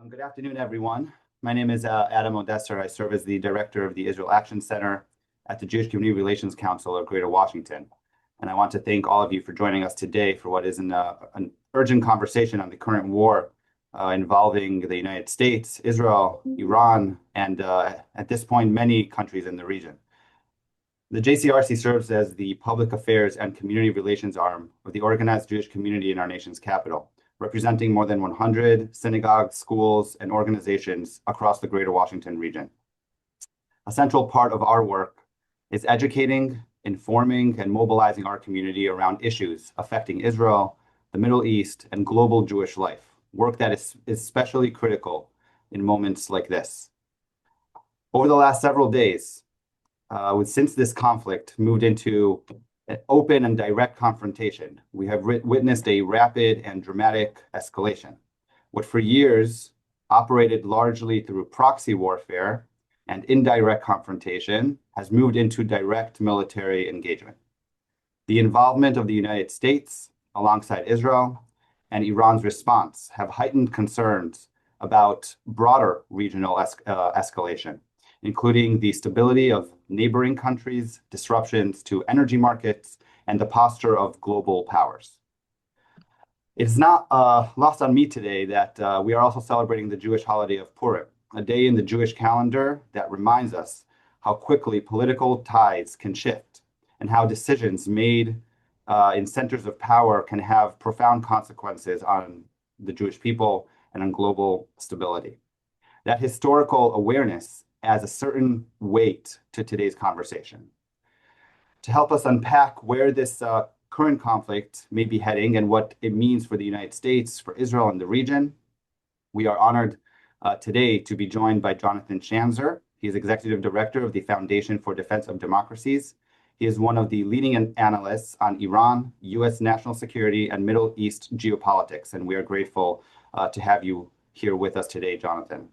Good afternoon, everyone. My name is Adam Odesser. I serve as the director of the Israel Action Center at the Jewish Community Relations Council of Greater Washington. And I want to thank all of you for joining us today for what is an urgent conversation on the current war involving the United States, Israel, Iran, and at this point, many countries in the region. The JCRC serves as the public affairs and community relations arm of the organized Jewish community in our nation's capital, representing more than 100 synagogues, schools, and organizations across the Greater Washington region. A central part of our work is educating, informing, and mobilizing our community around issues affecting Israel, the Middle East, and global Jewish life, work that is especially critical in moments like this. Over the last several days, since this conflict moved into an open and direct confrontation, we have witnessed a rapid and dramatic escalation. What for years operated largely through proxy warfare and indirect confrontation has moved into direct military engagement. The involvement of the United States alongside Israel and Iran's response have heightened concerns about broader regional escalation, including the stability of neighboring countries, disruptions to energy markets, and the posture of global powers. It's not lost on me today that we are also celebrating the Jewish holiday of Purim, a day in the Jewish calendar that reminds us how quickly political tides can shift and how decisions made in centers of power can have profound consequences on the Jewish people and on global stability. That historical awareness adds a certain weight to today's conversation. To help us unpack where this current conflict may be heading and what it means for the United States, for Israel, and the region, we are honored today to be joined by Jonathan Schanzer. He is Executive Director of the Foundation for Defense of Democracies. He is one of the leading analysts on Iran, U.S. national security, and Middle East geopolitics, and we are grateful to have you here with us today, Jonathan.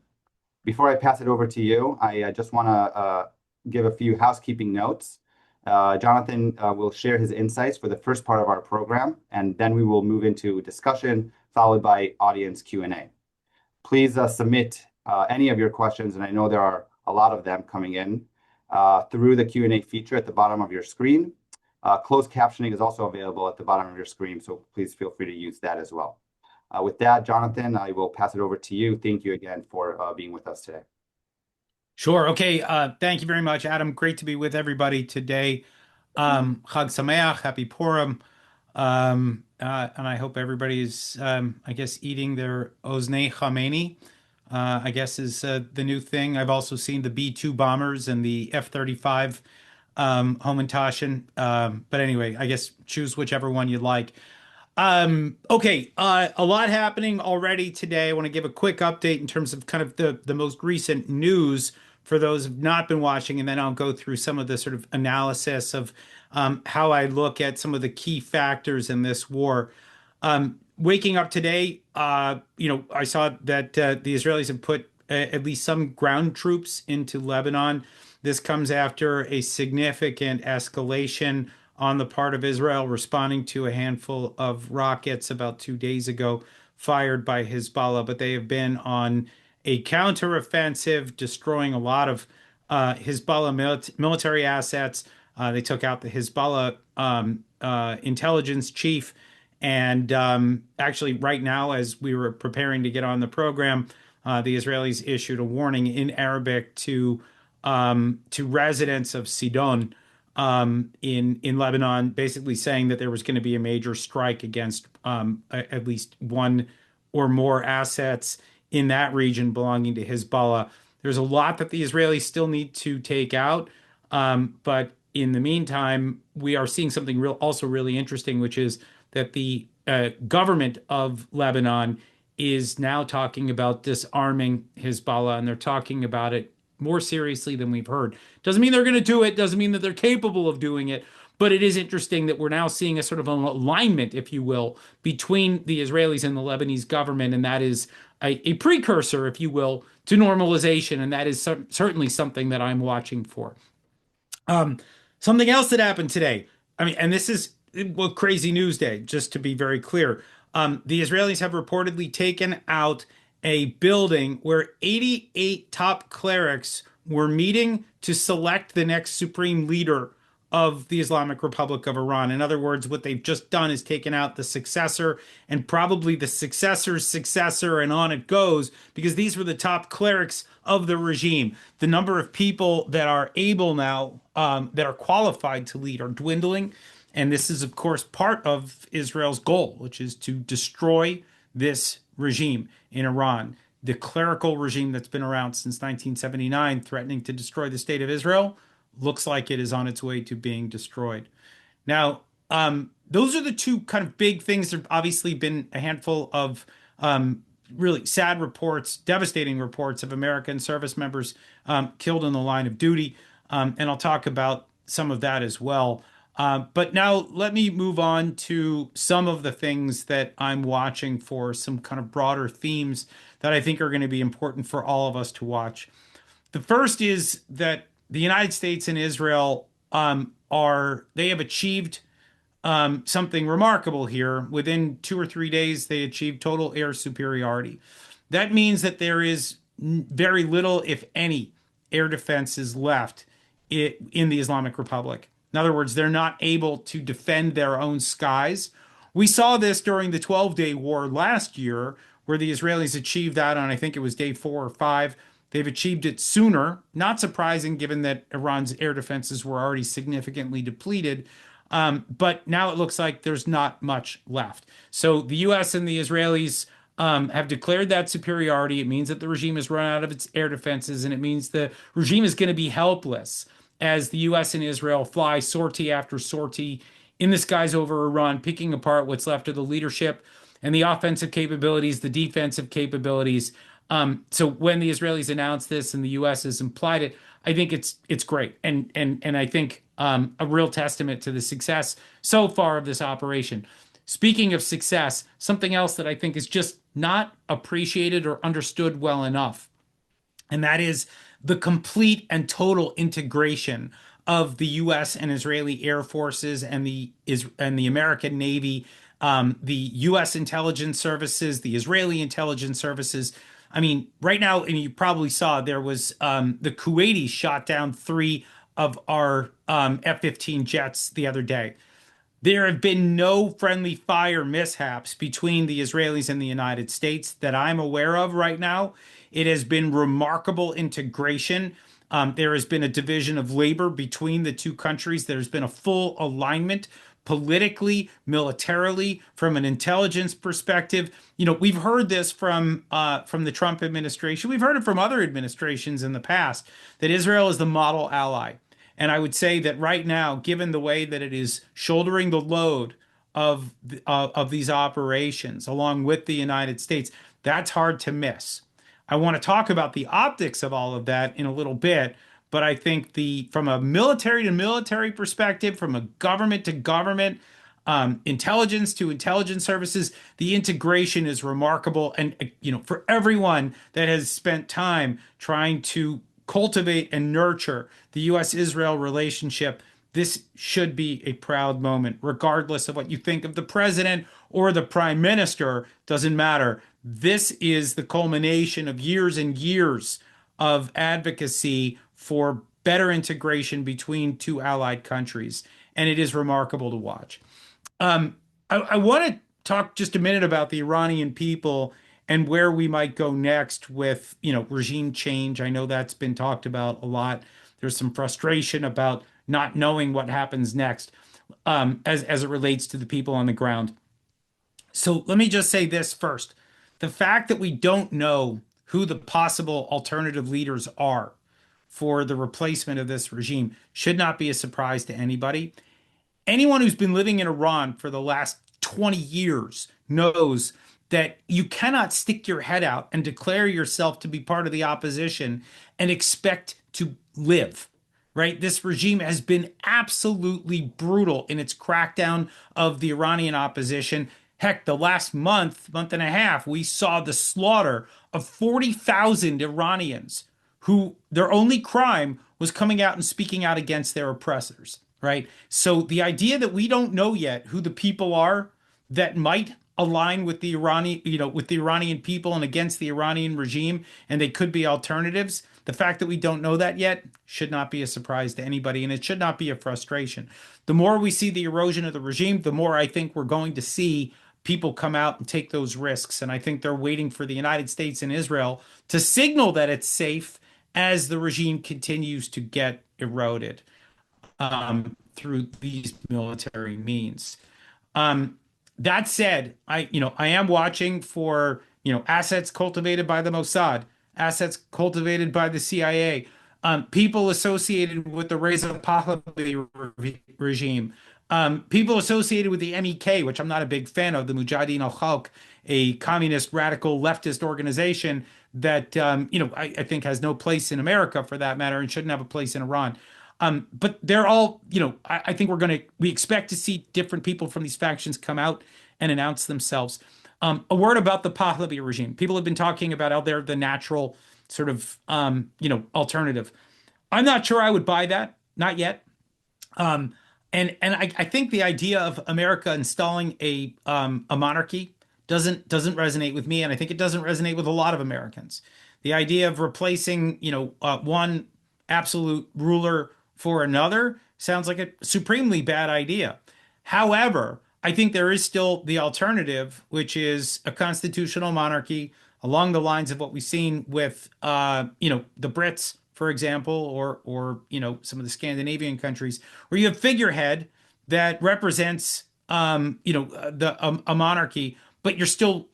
Before I pass it over to you, I just want to give a few housekeeping notes. Jonathan will share his insights for the first part of our program, and then we will move into discussion, followed by audience Q&A. Please submit any of your questions, and I know there are a lot of them coming in, through the Q&A feature at the bottom of your screen. Closed captioning is also available at the bottom of your screen, so please feel free to use that as well. With that, Jonathan, I will pass it over to you. Thank you again for being with us today. Sure. Okay. Thank you very much, Adam. Great to be with everybody today. Chag Sameach, Happy Purim. And I hope everybody's, I guess, eating their Oznei Khamenei, I guess is the new thing. I've also seen the B-2 bombers and the F-35 Homentashen. But anyway, I guess choose whichever one you like. Okay, a lot happening already today. I want to give a quick update in terms of kind of the most recent news for those who've not been watching, and then I'll go through some of the sort of analysis of how I look at some of the key factors in this war. Waking up today, I saw that the Israelis have put at least some ground troops into Lebanon. This comes after a significant escalation on the part of Israel, responding to a handful of rockets about 2 days ago fired by Hezbollah. But they have been on a counteroffensive, destroying a lot of Hezbollah military assets. They took out the Hezbollah intelligence chief. And actually, right now, as we were preparing to get on the program, the Israelis issued a warning in Arabic to residents of Sidon, in Lebanon, basically saying that there was going to be a major strike against at least one or more assets in that region belonging to Hezbollah. There's a lot that the Israelis still need to take out, but in the meantime, we are seeing something also really interesting, which is that the government of Lebanon is now talking about disarming Hezbollah, and they're talking about it more seriously than we've heard. Doesn't mean they're going to do it, doesn't mean that they're capable of doing it, but it is interesting that we're now seeing a sort of an alignment, if you will, between the Israelis and the Lebanese government, and that is a precursor, if you will, to normalization, and that is certainly something that I'm watching for. Something else that happened today, and this is crazy news day, just to be very clear. The Israelis have reportedly taken out a building where 88 top clerics were meeting to select the next supreme leader of the Islamic Republic of Iran. In other words, what they've just done is taken out the successor and probably the successor's successor, and on it goes, because these were the top clerics of the regime. The number of people that are able now, that are qualified to lead, are dwindling. And this is, of course, part of Israel's goal, which is to destroy this regime in Iran, the clerical regime that's been around since 1979, threatening to destroy the state of Israel, looks like it is on its way to being destroyed. Now, those are the two kind of big things. There have obviously been a handful of really sad reports, devastating reports of American service members killed in the line of duty. And I'll talk about some of that as well. But now let me move on to some of the things that I'm watching for, some kind of broader themes that I think are going to be important for all of us to watch. The first is that the United States and Israel they have achieved something remarkable here. Within 2 or 3 days, they achieved total air superiority. That means that there is very little, if any, air defenses left in the Islamic Republic. In other words, they're not able to defend their own skies. We saw this during the 12-day war last year, where the Israelis achieved that on, I think it was day 4 or 5. They've achieved it sooner. Not surprising, given that Iran's air defenses were already significantly depleted. But now it looks like there's not much left. So the U.S. and the Israelis have declared that superiority. It means that the regime has run out of its air defenses, and it means the regime is going to be helpless as the U.S. and Israel fly sortie after sortie in the skies over Iran, picking apart what's left of the leadership and the offensive capabilities, the defensive capabilities. So when the Israelis announced this and the U.S. has implied it, I think it's great, and I think a real testament to the success so far of this operation. Speaking of success, something else that I think is just not appreciated or understood well enough, and that is the complete and total integration of the U.S. and Israeli air forces and the American Navy, the U.S. intelligence services, the Israeli intelligence services. I mean, right now, and you probably saw, there was the Kuwaitis shot down 3 of our F-15 jets the other day. There have been no friendly fire mishaps between the Israelis and the United States that I'm aware of right now. It has been remarkable integration. There has been a division of labor between the two countries. There's been a full alignment politically, militarily, from an intelligence perspective. You know, we've heard this from the Trump administration. We've heard it from other administrations in the past, that Israel is the model ally. And I would say that right now, given the way that it is shouldering the load of these operations along with the United States, that's hard to miss. I want to talk about the optics of all of that in a little bit, but I think from a military to military perspective, from a government to government, intelligence to intelligence services, the integration is remarkable. And for everyone that has spent time trying to cultivate and nurture the U.S.-Israel relationship, this should be a proud moment, regardless of what you think of the president or the prime minister. Doesn't matter. This is the culmination of years and years of advocacy for better integration between two allied countries, and it is remarkable to watch. I want to talk just a minute about the Iranian people and where we might go next with, regime change. I know that's been talked about a lot. There's some frustration about not knowing what happens next, as it relates to the people on the ground. So let me just say this first. The fact that we don't know who the possible alternative leaders are for the replacement of this regime should not be a surprise to anybody. Anyone who's been living in Iran for the last 20 years knows that you cannot stick your head out and declare yourself to be part of the opposition and expect to live, right? This regime has been absolutely brutal in its crackdown of the Iranian opposition. Heck, the last month and a half, we saw the slaughter of 40,000 Iranians who their only crime was coming out and speaking out against their oppressors, right? So the idea that we don't know yet who the people are that might align with the Iranian, with the Iranian people and against the Iranian regime, and they could be alternatives. The fact that we don't know that yet should not be a surprise to anybody, and it should not be a frustration. The more we see the erosion of the regime, the more I think we're going to see people come out and take those risks. And I think they're waiting for the United States and Israel to signal that it's safe as the regime continues to get eroded through these military means. Um, that said, I am watching for, assets cultivated by the Mossad, assets cultivated by the CIA, people associated with the Reza Pahlavi regime, people associated with the MEK, which I'm not a big fan of, the Mujahideen al-Khalq, a communist radical leftist organization that I think has no place in America for that matter and shouldn't have a place in Iran. But they're all, I think we expect to see different people from these factions come out and announce themselves. A word about the Pahlavi regime. People have been talking about how they're the natural sort of, alternative. I'm not sure I would buy that, not yet. And I think the idea of America installing a monarchy doesn't resonate with me, and I think it doesn't resonate with a lot of Americans. The idea of replacing, one absolute ruler for another sounds like a supremely bad idea. However, I think there is still the alternative, which is a constitutional monarchy along the lines of what we've seen with, the Brits, for example, or some of the Scandinavian countries, where you have figurehead that represents, a monarchy, but you're still,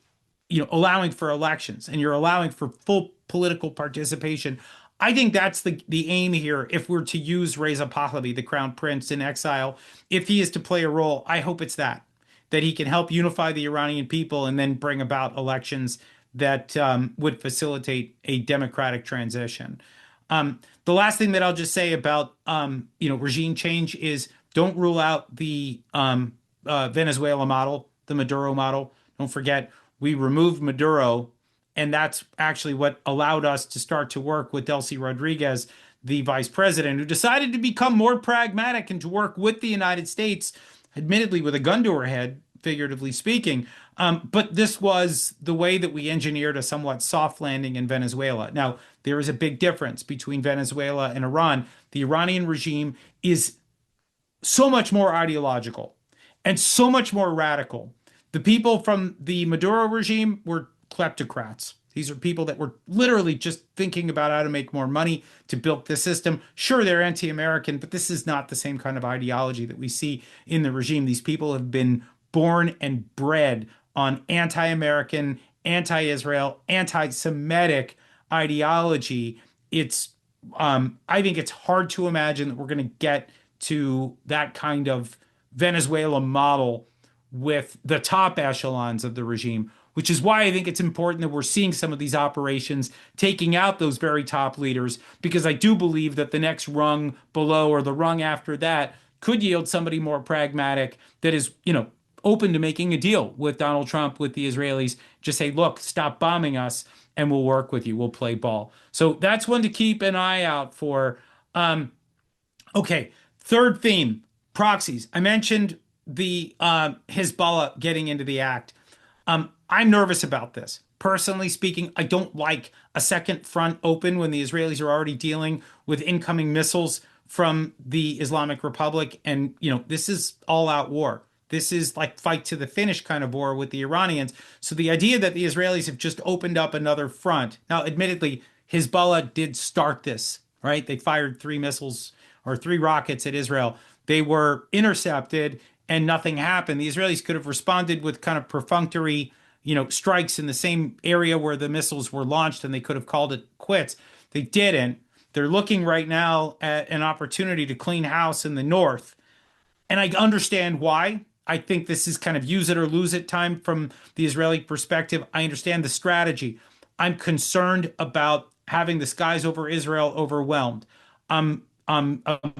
allowing for elections and you're allowing for full political participation. I think that's the aim here. If we're to use Reza Pahlavi, the crown prince in exile, if he is to play a role, I hope it's that he can help unify the Iranian people and then bring about elections that would facilitate a democratic transition. The last thing that I'll just say about regime change is don't rule out the Venezuela model, the Maduro model. Don't forget we removed Maduro, and that's actually what allowed us to start to work with Delcy Rodriguez, the vice president, who decided to become more pragmatic and to work with the United States, admittedly with a gun to her head, figuratively speaking. But this was the way that we engineered a somewhat soft landing in Venezuela. Now, there is a big difference between Venezuela and Iran. The Iranian regime is so much more ideological and so much more radical. The people from the Maduro regime were kleptocrats. These are people that were literally just thinking about how to make more money to build the system. Sure, they're anti-American, but this is not the same kind of ideology that we see in the regime. These people have been born and bred on anti-American, anti-Israel, anti-Semitic ideology. I think it's hard to imagine that we're going to get to that kind of Venezuela model with the top echelons of the regime, which is why I think it's important that we're seeing some of these operations taking out those very top leaders, because I do believe that the next rung below or the rung after that could yield somebody more pragmatic that is, open to making a deal with Donald Trump, with the Israelis. Just say, look, stop bombing us and we'll work with you. We'll play ball. So that's one to keep an eye out for. Okay, third theme, proxies. I mentioned the Hezbollah getting into the act. I'm nervous about this. Personally speaking, I don't like a second front open when the Israelis are already dealing with incoming missiles from the Islamic Republic. And, this is all out war. This is like fight to the finish kind of war with the Iranians. So the idea that the Israelis have just opened up another front. Now, admittedly, Hezbollah did start this, right? They fired 3 missiles or 3 rockets at Israel. They were intercepted and nothing happened. The Israelis could have responded with kind of perfunctory, strikes in the same area where the missiles were launched, and they could have called it quits. They didn't. They're looking right now at an opportunity to clean house in the north. And I understand why. I think this is kind of use it or lose it time from the Israeli perspective. I understand the strategy. I'm concerned about having the skies over Israel overwhelmed. I'm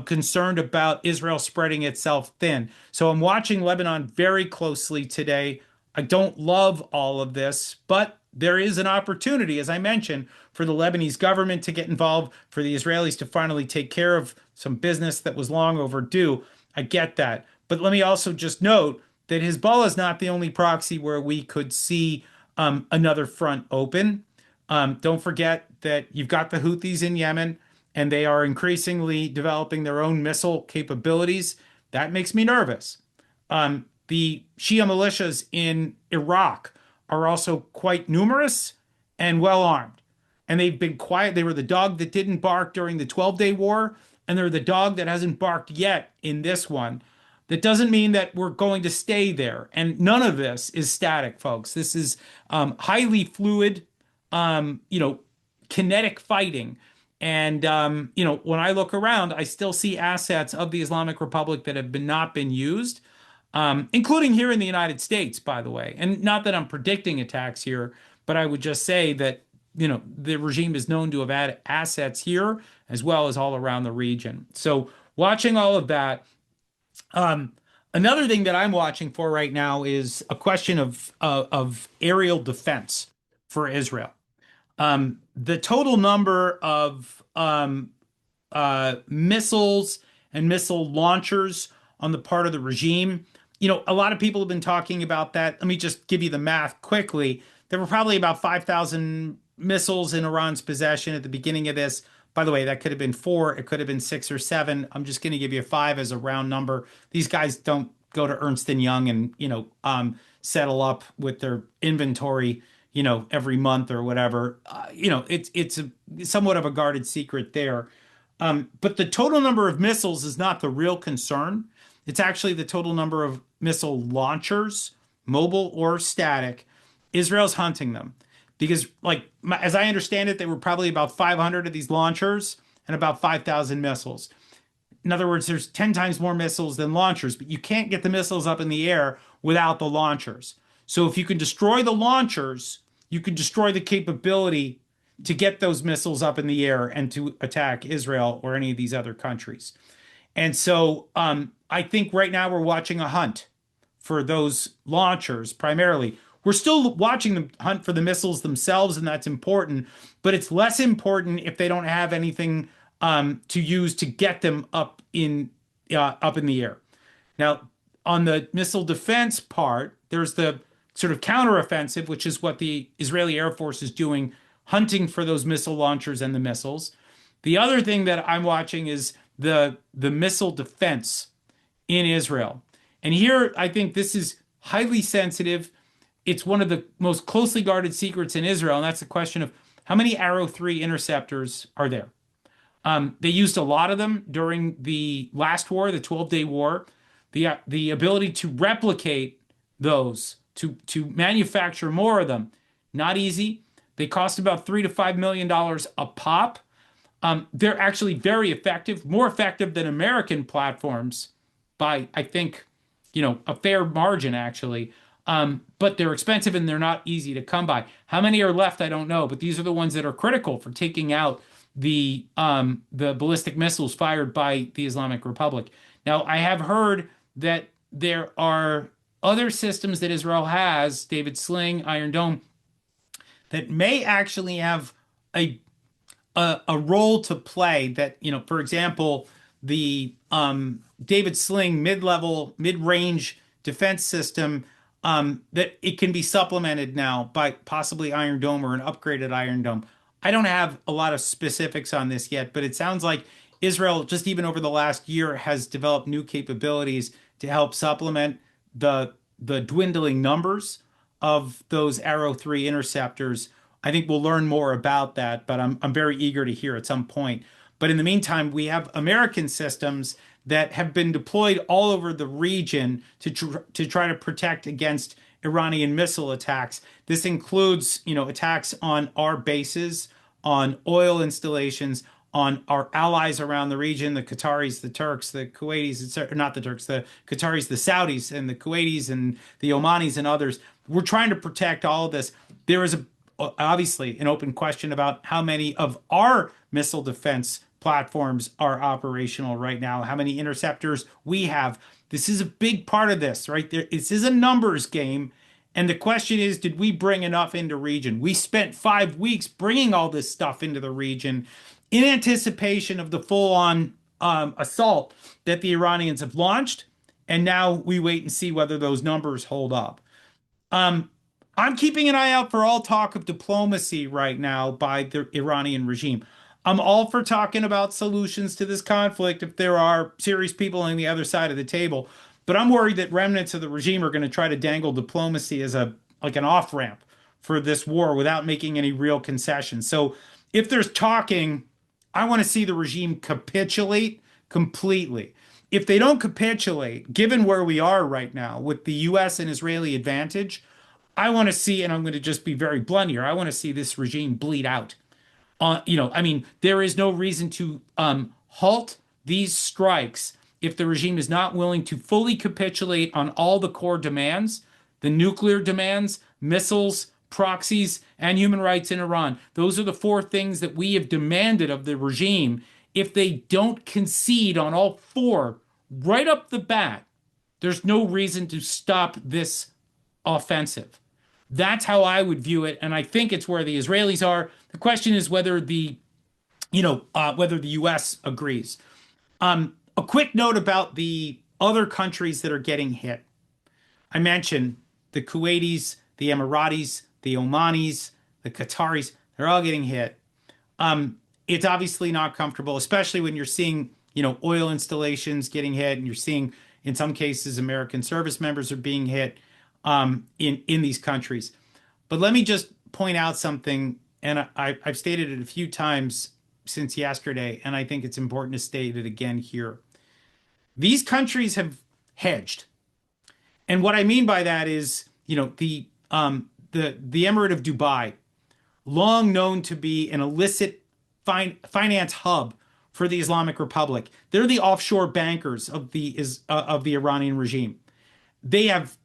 concerned about Israel spreading itself thin. So I'm watching Lebanon very closely today. I don't love all of this, but there is an opportunity, as I mentioned, for the Lebanese government to get involved, for the Israelis to finally take care of some business that was long overdue. I get that. But let me also just note that Hezbollah is not the only proxy where we could see another front open. Don't forget that you've got the Houthis in Yemen, and they are increasingly developing their own missile capabilities. That makes me nervous. The Shia militias in Iraq are also quite numerous and well armed. And they've been quiet. They were the dog that didn't bark during the 12-day war, and they're the dog that hasn't barked yet in this one. That doesn't mean that we're going to stay there. And none of this is static, folks. This is highly fluid, you know, kinetic fighting. And you know, when I look around, I still see assets of the Islamic Republic that have not been used, including here in the United States, by the way. And not that I'm predicting attacks here, but I would just say that, you know, the regime is known to have had assets here as well as all around the region. So watching all of that. Another thing that I'm watching for right now is a question of aerial defense for Israel. The total number of missiles and missile launchers on the part of the regime. You know, a lot of people have been talking about that. Let me just give you the math quickly. There were probably about 5,000 missiles in Iran's possession at the beginning of this. By the way, that could have been four, it could have been six or seven. I'm just going to give you a five as a round number. These guys don't go to Ernst and Young and, you know, settle up with their inventory, you know, every month or whatever. You know, it's somewhat of a guarded secret there. But the total number of missiles is not the real concern. It's actually the total number of missile launchers, mobile or static. Israel's hunting them because, like, as I understand it, there were probably about 500 of these launchers and about 5,000 missiles. In other words, there's 10 times more missiles than launchers, but you can't get the missiles up in the air without the launchers. So if you can destroy the launchers, you can destroy the capability to get those missiles up in the air and to attack Israel or any of these other countries. And so I think right now we're watching a hunt for those launchers primarily. We're still watching them hunt for the missiles themselves, and that's important, but it's less important if they don't have anything to use to get them up in the air. Now, on the missile defense part, there's the sort of counteroffensive, which is what the Israeli Air Force is doing, hunting for those missile launchers and the missiles. The other thing that I'm watching is the missile defense in Israel. And here, I think this is highly sensitive. It's one of the most closely guarded secrets in Israel, and that's the question of how many Arrow 3 interceptors are there? They used a lot of them during the last war, the 12-day war. The ability to replicate those, to manufacture more of them, not easy. They cost about $3 to $5 million a pop. They're actually very effective, more effective than American platforms by, I think, you know, a fair margin, actually. But they're expensive and they're not easy to come by. How many are left? I don't know, but these are the ones that are critical for taking out the ballistic missiles fired by the Islamic Republic. Now, I have heard that there are other systems that Israel has, David Sling, Iron Dome, that may actually have a role to play. That, you know, for example, the David Sling mid-level, mid-range defense system, that it can be supplemented now by possibly Iron Dome or an upgraded Iron Dome. I don't have a lot of specifics on this yet, but it sounds like Israel, just even over the last year, has developed new capabilities to help supplement the dwindling numbers of those Arrow 3 interceptors. I think we'll learn more about that, but I'm very eager to hear at some point. But in the meantime, we have American systems that have been deployed all over the region to try to protect against Iranian missile attacks. This includes, you know, attacks on our bases, on oil installations, on our allies around the region, the Qataris, the Turks, the Kuwaitis, not the Turks, the Qataris, the Saudis, and the Kuwaitis, and the Omanis, and others. We're trying to protect all of this. There is obviously an open question about how many of our missile defense platforms are operational right now, how many interceptors we have. This is a big part of this, right? This is a numbers game. And the question is, did we bring enough into region? We spent 5 weeks bringing all this stuff into the region in anticipation of the full-on assault that the Iranians have launched And now we wait and see whether those numbers hold up. Um, I'm keeping an eye out for all talk of diplomacy right now by the Iranian regime. I'm all for talking about solutions to this conflict if there are serious people on the other side of the table. But I'm worried that remnants of the regime are going to try to dangle diplomacy as a like an off-ramp for this war without making any real concessions. So if there's talking, I want to see the regime capitulate completely. If they don't capitulate, given where we are right now with the US and Israeli advantage, I want to see, and I'm going to just be very blunt here, I want to see this regime bleed out. I mean, there is no reason to halt these strikes if the regime is not willing to fully capitulate on all the core demands, the nuclear demands, missiles, proxies, and human rights in Iran. Those are the four things that we have demanded of the regime. If they don't concede on all four right up the bat, there's no reason to stop this offensive. That's how I would view it, and I think it's where the Israelis are. The question is whether whether the U.S. agrees. A quick note about the other countries that are getting hit. I mentioned the Kuwaitis, the Emiratis, the Omanis, the Qataris. They're all getting hit. It's obviously not comfortable, especially when you're seeing oil installations getting hit, and you're seeing in some cases American service members are being hit in these countries. But let me just point out something, and I've stated it a few times since yesterday, and I think it's important to state it again here. These countries have hedged, and what I mean by that is, the Emirate of Dubai, long known to be an illicit finance hub for the Islamic Republic. They're the offshore bankers of the Iranian regime. They have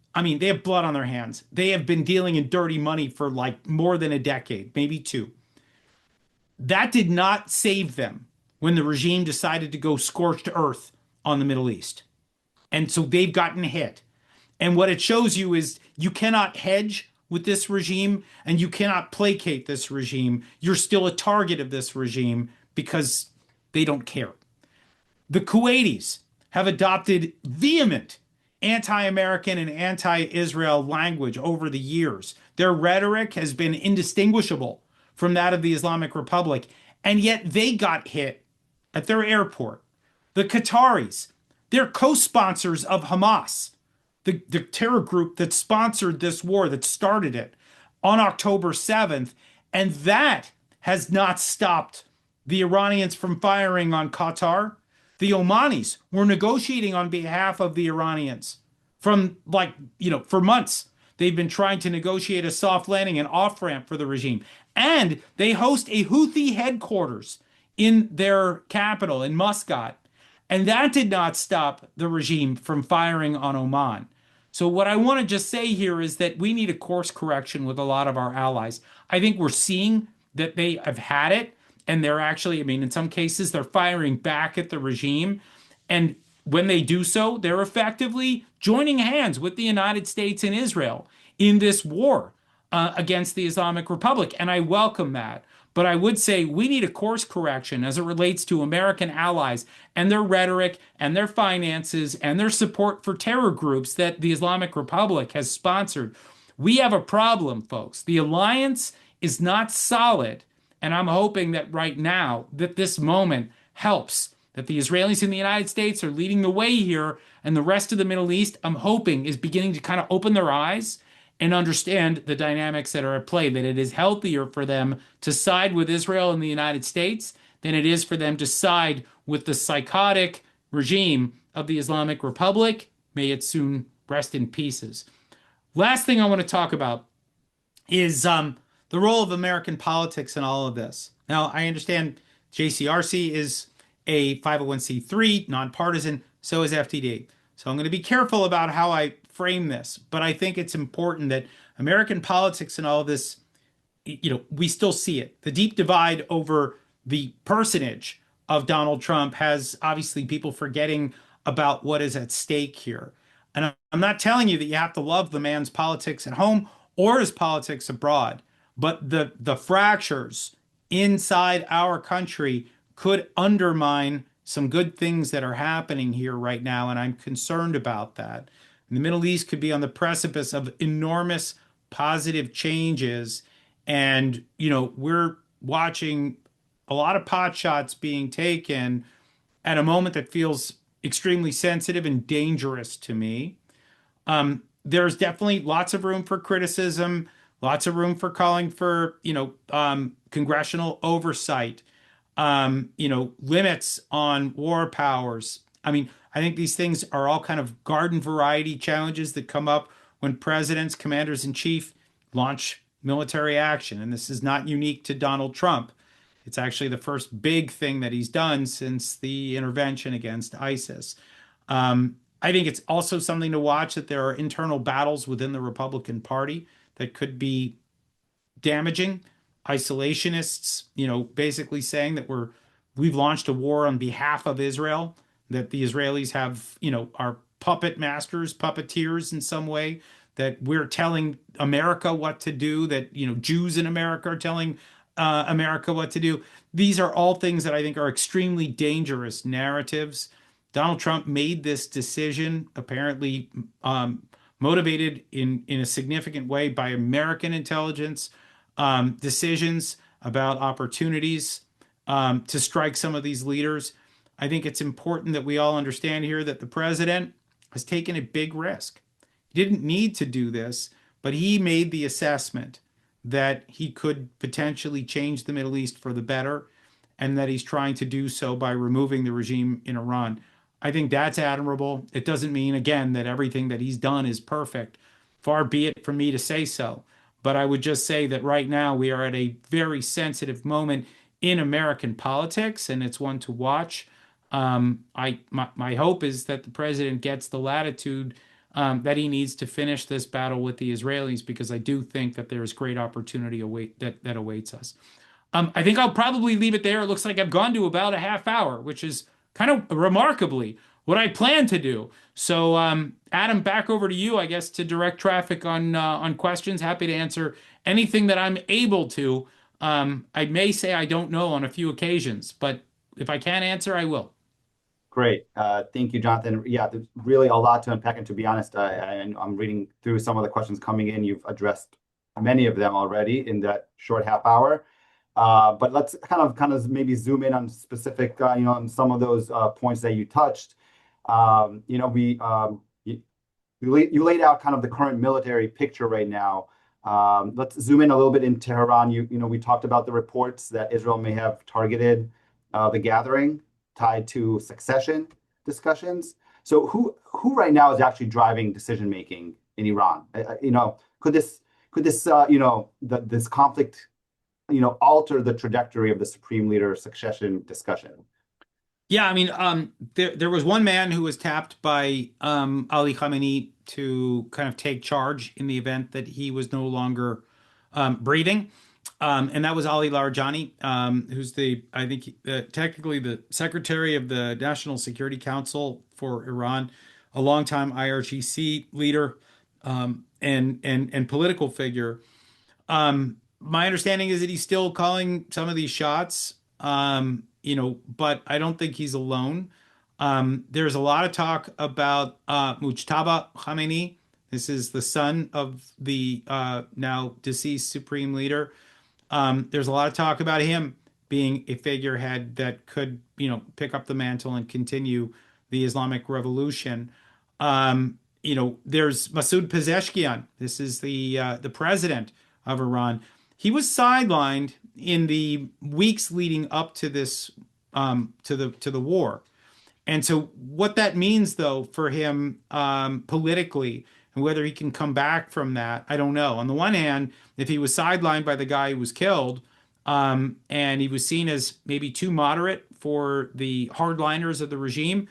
blood on their hands. They have been dealing in dirty money for like more than a decade, maybe two. That did not save them when the regime decided to go scorched earth on the Middle East. And so they've gotten hit. And what it shows you is you cannot hedge with this regime and you cannot placate this regime. You're still a target of this regime because they don't care. The Kuwaitis have adopted vehement anti-American and anti-Israel language over the years. Their rhetoric has been indistinguishable from that of the Islamic Republic, and yet they got hit at their airport. The Qataris, they're co-sponsors of Hamas, the terror group that sponsored this war, that started it on October 7th, and that has not stopped the Iranians from firing on Qatar. The Omanis were negotiating on behalf of the Iranians for months. They've been trying to negotiate a soft landing, an off ramp for the regime. And they host a Houthi headquarters in their capital, in Muscat. And that did not stop the regime from firing on Oman. So, what I want to just say here is that we need a course correction with a lot of our allies. I think we're seeing that they have had it. And they're actually, in some cases, they're firing back at the regime. And when they do so, they're effectively joining hands with the United States and Israel in this war against the Islamic Republic. And I welcome that. But I would say we need a course correction as it relates to American allies and their rhetoric and their finances and their support for terror groups that the Islamic Republic has sponsored. We have a problem, folks. The alliance is not solid. And I'm hoping that right now, that this moment helps, that the Israelis in the United States are leading the way here, and the rest of the Middle East, I'm hoping, is beginning to kind of open their eyes and understand the dynamics that are at play, that it is healthier for them to side with Israel and the United States than it is for them to side with the psychotic regime of the Islamic Republic. May it soon rest in pieces. Last thing I want to talk about is the role of American politics in all of this. Now, I understand JCRC is a 501c3, nonpartisan, so is FTD. So I'm going to be careful about how I frame this, but I think it's important that American politics and all of this, we still see it. The deep divide over the personage of Donald Trump has obviously people forgetting about what is at stake here. And I'm not telling you that you have to love the man's politics at home or his politics abroad. But the fractures inside our country could undermine some good things that are happening here right now, and I'm concerned about that. And the Middle East could be on the precipice of enormous positive changes, and we're watching a lot of pot shots being taken at a moment that feels extremely sensitive and dangerous to me. There's definitely lots of room for criticism, lots of room for calling for, congressional oversight, limits on war powers. I mean, I think these things are all kind of garden variety challenges that come up when presidents, commanders in chief launch military action. And this is not unique to Donald Trump. It's actually the first big thing that he's done since the intervention against ISIS. I think it's also something to watch that there are internal battles within the Republican Party that could be damaging. Isolationists, basically saying that we've launched a war on behalf of Israel, that the Israelis have, are puppet masters, puppeteers in some way, that we're telling America what to do, that, Jews in America are telling America what to do. These are all things that I think are extremely dangerous narratives. Donald Trump made this decision, apparently motivated in a significant way by American intelligence, decisions about opportunities to strike some of these leaders. I think it's important that we all understand here that the president has taken a big risk. He didn't need to do this, but he made the assessment that he could potentially change the Middle East for the better, and that he's trying to do so by removing the regime in Iran. I think that's admirable. It doesn't mean, again, that everything that he's done is perfect. Far be it from me to say so. But I would just say that right now we are at a very sensitive moment in American politics, and it's one to watch. My hope is that the president gets the latitude that he needs to finish this battle with the Israelis, because I do think that there is great opportunity that awaits us. I think I'll probably leave it there. It looks like I've gone to about a half hour, which is kind of remarkably what I plan to do. So, Adam, back over to you, I guess, to direct traffic on questions. Happy to answer anything that I'm able to. I may say I don't know on a few occasions, but if I can answer, I will. Great. Thank you, Jonathan. Yeah, there's really a lot to unpack. And to be honest, I'm reading through some of the questions coming in. You've addressed many of them already in that short half hour. But let's kind of maybe zoom in on specific, on some of those points that you touched. You laid out kind of the current military picture right now. Let's zoom in a little bit in Tehran. We talked about the reports that Israel may have targeted the gathering tied to succession discussions. So who right now is actually driving decision making in Iran? Could this conflict alter the trajectory of the supreme leader succession discussion? Yeah, I mean, there was one man who was tapped by Ali Khamenei to kind of take charge in the event that he was no longer breathing, and that was Ali Larijani, who's I think, technically the secretary of the National Security Council for Iran, a longtime IRGC leader, and political figure. My understanding is that he's still calling some of these shots, but I don't think he's alone. There's a lot of talk about Mujtaba Khamenei. This is the son of the now deceased supreme leader. There's a lot of talk about him being a figurehead that could, pick up the mantle and continue the Islamic Revolution. There's Masoud Pezeshkian. This is the president of Iran. He was sidelined in the weeks leading up to this to the war. And so what that means, though, for him politically, and whether he can come back from that, I don't know. On the one hand, if he was sidelined by the guy who was killed, and he was seen as maybe too moderate for the hardliners of the regime,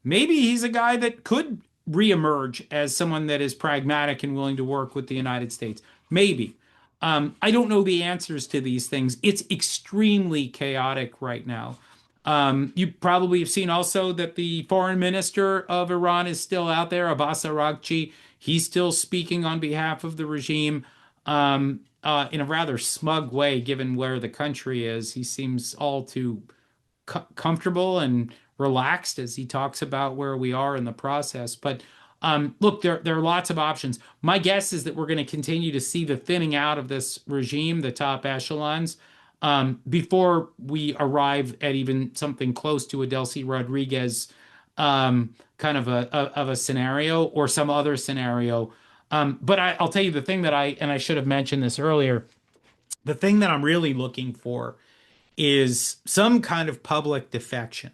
maybe he's a guy that could reemerge as someone that is pragmatic and willing to work with the United States. Maybe. I don't know the answers to these things. It's extremely chaotic right now. You probably have seen also that the foreign minister of Iran is still out there, Abbas Araghchi. He's still speaking on behalf of the regime in a rather smug way, given where the country is. He seems all too comfortable and relaxed as he talks about where we are in the process. But look, there are lots of options. My guess is that we're going to continue to see the thinning out of this regime, the top echelons, before we arrive at even something close to a Delcy Rodriguez kind of a scenario or some other scenario. But I'll tell you the thing that I should have mentioned this earlier, the thing that I'm really looking for is some kind of public defection.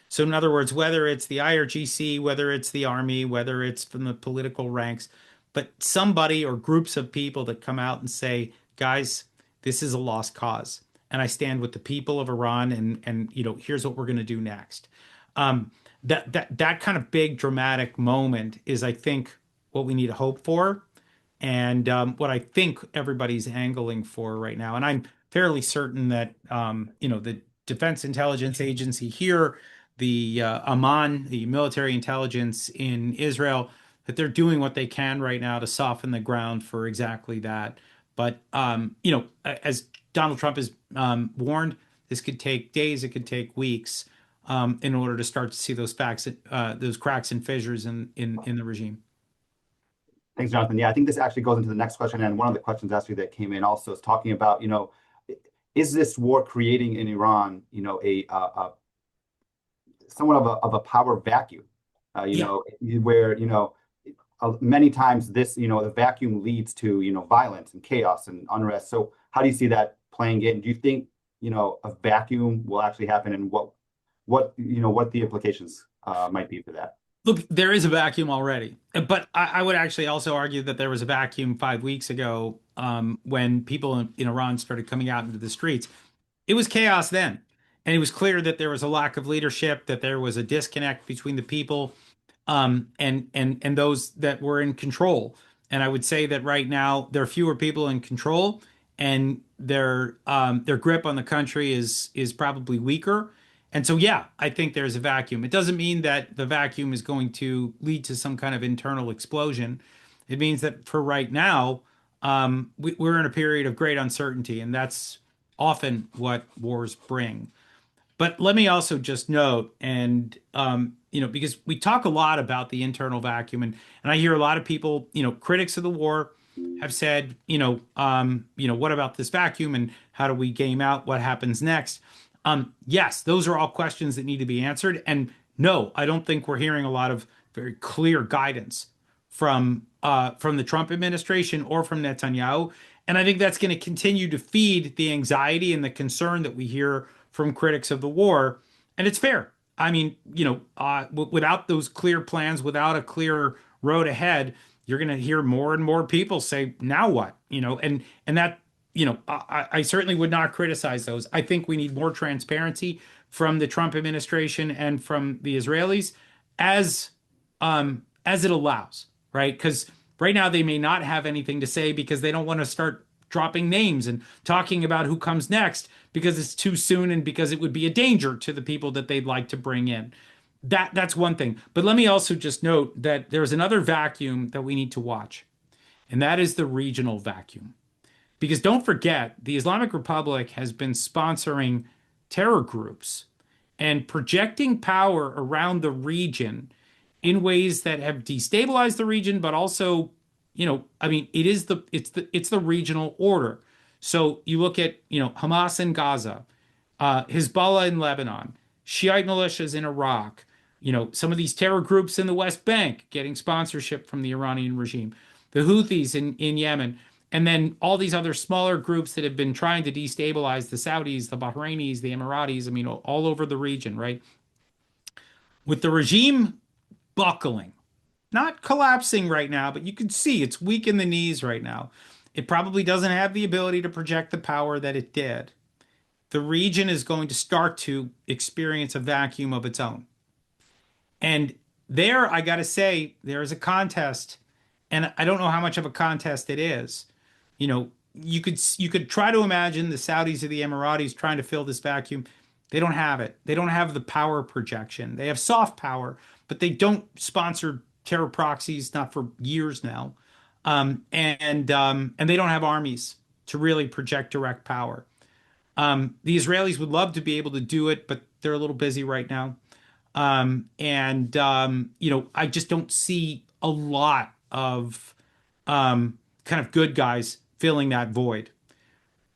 So, in other words, whether it's the IRGC, whether it's the army, whether it's from the political ranks, but somebody or groups of people that come out and say, guys, this is a lost cause. And I stand with the people of Iran and here's what we're going to do next. Um, that kind of big dramatic moment is, I think, what we need to hope for and what I think everybody's angling for right now. And I'm fairly certain that the Defense Intelligence Agency here, the Aman, the military intelligence in Israel, that they're doing what they can right now to soften the ground for exactly that. But as Donald Trump has warned, this could take days, it could take weeks in order to start to see those cracks and fissures in the regime. Thanks, Jonathan. Yeah, I think this actually goes into the next question. And one of the questions actually that came in also is talking about, is this war creating in Iran, a somewhat of a power vacuum, Yeah. where, many times this, the vacuum leads to, violence and chaos and unrest. So how do you see that playing in? Do you think, a vacuum will actually happen, and what the implications might be for that? Look, there is a vacuum already, but I would actually also argue that there was a vacuum 5 weeks ago when people in Iran started coming out into the streets. It was chaos then, and it was clear that there was a lack of leadership, that there was a disconnect between the people and those that were in control. And I would say that right now there are fewer people in control, and their grip on the country is probably weaker. And so, yeah, I think there's a vacuum. It doesn't mean that the vacuum is going to lead to some kind of internal explosion. It means that for right now, we're in a period of great uncertainty, and that's often what wars bring. But let me also just note, and because we talk a lot about the internal vacuum, and I hear a lot of people, critics of the war, have said, what about this vacuum, and how do we game out what happens next? Yes, those are all questions that need to be answered, and no, I don't think we're hearing a lot of very clear guidance from the Trump administration or from Netanyahu, and I think that's going to continue to feed the anxiety and the concern that we hear from critics of the war. And it's fair. I mean, without those clear plans, without a clear road ahead, you're going to hear more and more people say, "Now what?" And that, I certainly would not criticize those. I think we need more transparency from the Trump administration and from the Israelis as as it allows, right? Because right now they may not have anything to say because they don't want to start dropping names and talking about who comes next because it's too soon and because it would be a danger to the people that they'd like to bring in. That's one thing. But let me also just note that there's another vacuum that we need to watch, and that is the regional vacuum. Because don't forget, the Islamic Republic has been sponsoring terror groups and projecting power around the region in ways that have destabilized the region, but also, I mean, it's the regional order. So you look at, Hamas in Gaza, Hezbollah in Lebanon, Shiite militias in Iraq, some of these terror groups in the West Bank getting sponsorship from the Iranian regime, the Houthis in Yemen, and then all these other smaller groups that have been trying to destabilize the Saudis, the Bahrainis, the Emiratis, I mean, all over the region, right? With the regime buckling, not collapsing right now, but you can see it's weak in the knees right now. It probably doesn't have the ability to project the power that it did. The region is going to start to experience a vacuum of its own. And there, I got to say, there is a contest, and I don't know how much of a contest it is. You could try to imagine the Saudis or the Emiratis trying to fill this vacuum. They don't have it. They don't have the power projection. They have soft power, but they don't sponsor terror proxies, not for years now. And they don't have armies to really project direct power. The Israelis would love to be able to do it, but they're a little busy right now. I just don't see a lot of kind of good guys filling that void.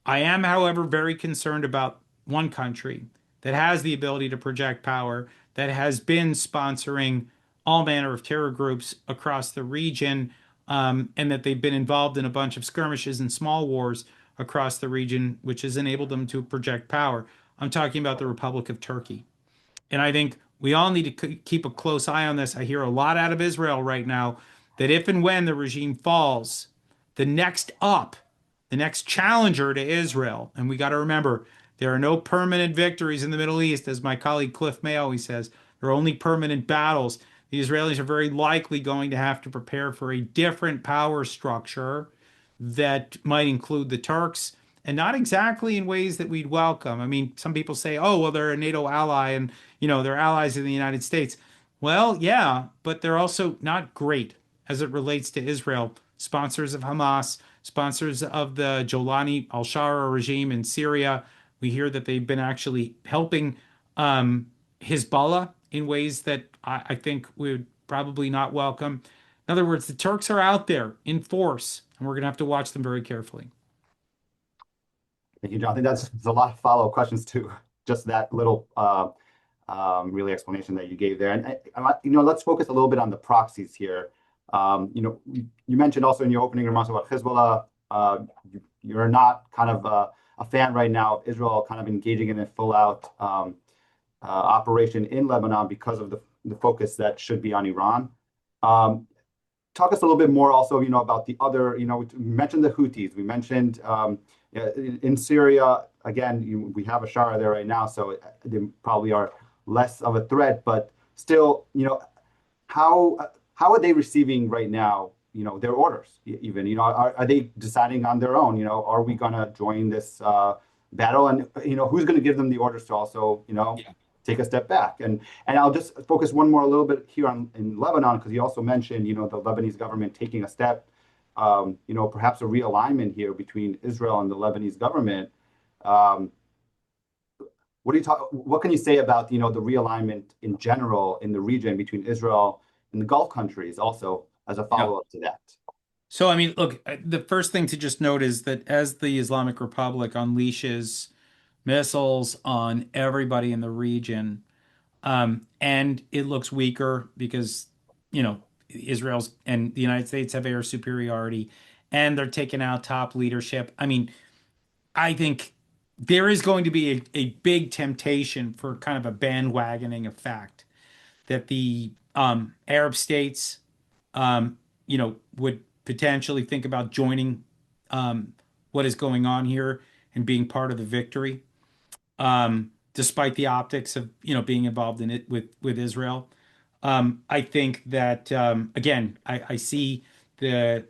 I am, however, very concerned about one country that has the ability to project power, that has been sponsoring all manner of terror groups across the region, and that they've been involved in a bunch of skirmishes and small wars across the region, which has enabled them to project power. I'm talking about the Republic of Turkey. And I think we all need to keep a close eye on this. I hear a lot out of Israel right now that if and when the regime falls, the next up, the next challenger to Israel, and we got to remember there are no permanent victories in the Middle East, as my colleague Cliff May always says. There are only permanent battles. The Israelis are very likely going to have to prepare for a different power structure that might include the Turks, and not exactly in ways that we'd welcome. I mean, some people say, "Oh, well, they're a NATO ally, and they're allies of the United States." Well, yeah, but they're also not great as it relates to Israel. Sponsors of Hamas, sponsors of the Jolani al-Shara regime in Syria. We hear that they've been actually helping Hezbollah in ways that I think we would probably not welcome. In other words, the Turks are out there in force, and we're going to have to watch them very carefully. Thank you, John. I think there's a lot of follow-up questions to just that little really explanation that you gave there. And let's focus a little bit on the proxies here. You mentioned also in your opening remarks about Hezbollah. You're not kind of a fan right now of Israel kind of engaging in a full-out operation in Lebanon because of the focus that should be on Iran. Talk us a little bit more also, about the other, we mentioned the Houthis. We mentioned in Syria, again, we have a Shara there right now, so they probably are less of a threat, but still, how are they receiving right now, their orders even, are they deciding on their own, are we going to join this battle? And, who's going to give them the orders to also, Yeah. take a step back? And I'll just focus one more a little bit here in Lebanon, because you also mentioned, the Lebanese government taking a step, perhaps a realignment here between Israel and the Lebanese government. What can you say about, the realignment in general in the region between Israel and the Gulf countries also as a Yeah. follow-up to that? So, I mean, look, the first thing to just note is that as the Islamic Republic unleashes missiles on everybody in the region, and it looks weaker because, Israel's and the United States have air superiority and they're taking out top leadership. I mean, I think there is going to be a big temptation for kind of a bandwagoning effect that the Arab states, would potentially think about joining what is going on here and being part of the victory, despite the optics of being involved in it with Israel. I think that again, I see the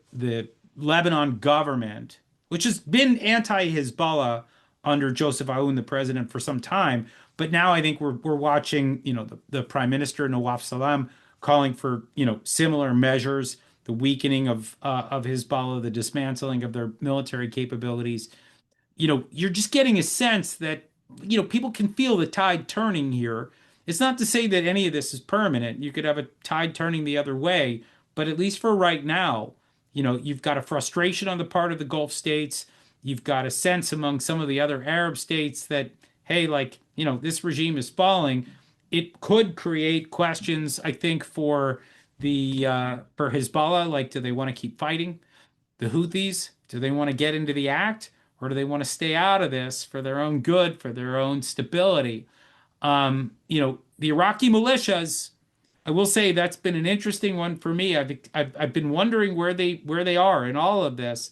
Lebanon government, which has been anti-Hezbollah under Joseph Aoun, the president, for some time, but now I think we're watching the Prime Minister Nawaf Salam calling for similar measures, the weakening of Hezbollah, the dismantling of their military capabilities. You're just getting a sense that, people can feel the tide turning here. It's not to say that any of this is permanent. You could have a tide turning the other way, but at least for right now, you've got a frustration on the part of the Gulf states. You've got a sense among some of the other Arab states that, hey, like, this regime is falling. It could create questions, I think, for Hezbollah, like, do they want to keep fighting? The Houthis, do they want to get into the act, or do they want to stay out of this for their own good, for their own stability? The Iraqi militias, I will say that's been an interesting one for me. I've been wondering where they are in all of this.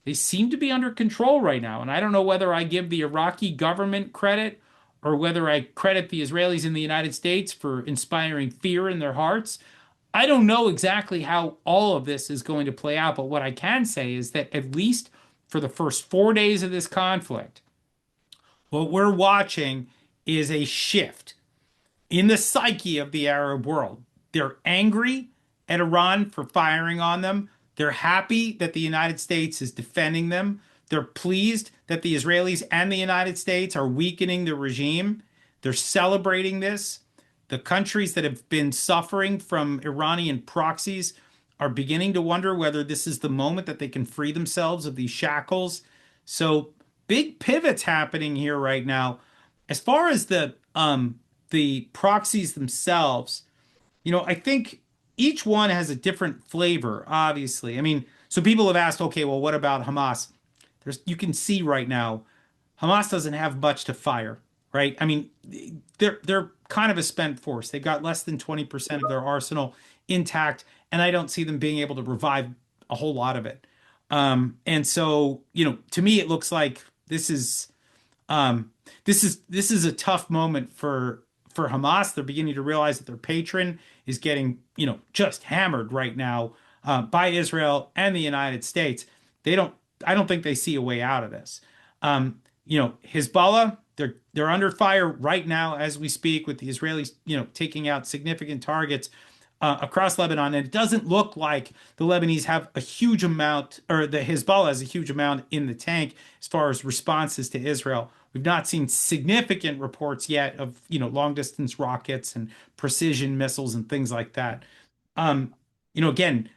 They seem to be under control right now, and I don't know whether I give the Iraqi government credit or whether I credit the Israelis in the United States for inspiring fear in their hearts. I don't know exactly how all of this is going to play out, but what I can say is that at least for the first 4 days of this conflict, what we're watching is a shift in the psyche of the Arab world. They're angry at Iran for firing on them. They're happy that the United States is defending them. They're pleased that the Israelis and the United States are weakening the regime. They're celebrating this. the countries that have been suffering from Iranian proxies are beginning to wonder whether this is the moment that they can free themselves of these shackles. So big pivots happening here right now. As far as the proxies themselves, I think each one has a different flavor, obviously. I mean, so people have asked, okay, well, what about Hamas? You can see right now, Hamas doesn't have much to fire, right? I mean, they're kind of a spent force. They've got less than 20% of their arsenal intact, and I don't see them being able to revive a whole lot of it. And so, to me, it looks like um, this is a tough moment for Hamas. They're beginning to realize that their patron is getting, just hammered right now by Israel and the United States. They don't. I don't think they see a way out of this. Hezbollah, they're under fire right now as we speak, with the Israelis, taking out significant targets across Lebanon. And it doesn't look like the Lebanese have a huge amount, or the Hezbollah has a huge amount in the tank as far as responses to Israel. We've not seen significant reports yet of, long distance rockets and precision missiles and things like that. Um, again,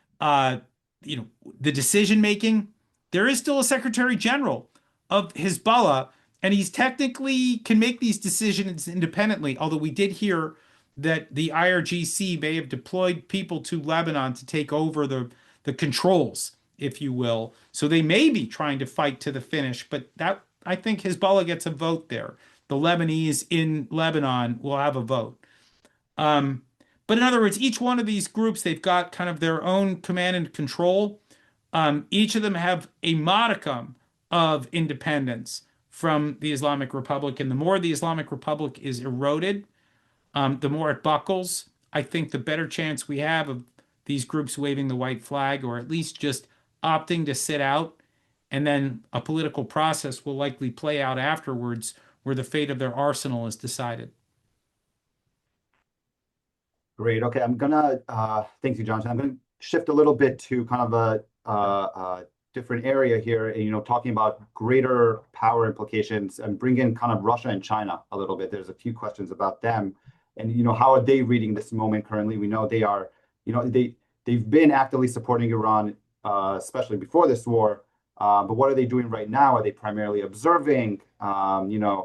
you know, the decision making, there is still a secretary general of Hezbollah, and he's technically can make these decisions independently. Although we did hear that the IRGC may have deployed people to Lebanon to take over the controls, if you will. So they may be trying to fight to the finish, but that I think Hezbollah gets a vote there. The Lebanese in Lebanon will have a vote. Um, but in other words, each one of these groups, they've got kind of their own command and control. Each of them have a modicum of independence from the Islamic Republic. And the more the Islamic Republic is eroded, the more it buckles. I think the better chance we have of these groups waving the white flag, or at least just opting to sit out. And then a political process will likely play out afterwards where the fate of their arsenal is decided. Great. Okay, thank you, Jonathan. I'm gonna shift a little bit to kind of a different area here, talking about greater power implications and bring in kind of Russia and China a little bit. There's a few questions about them, and how are they reading this moment currently? We know they are, they've been actively supporting Iran, especially before this war. But what are they doing right now? Are they primarily observing?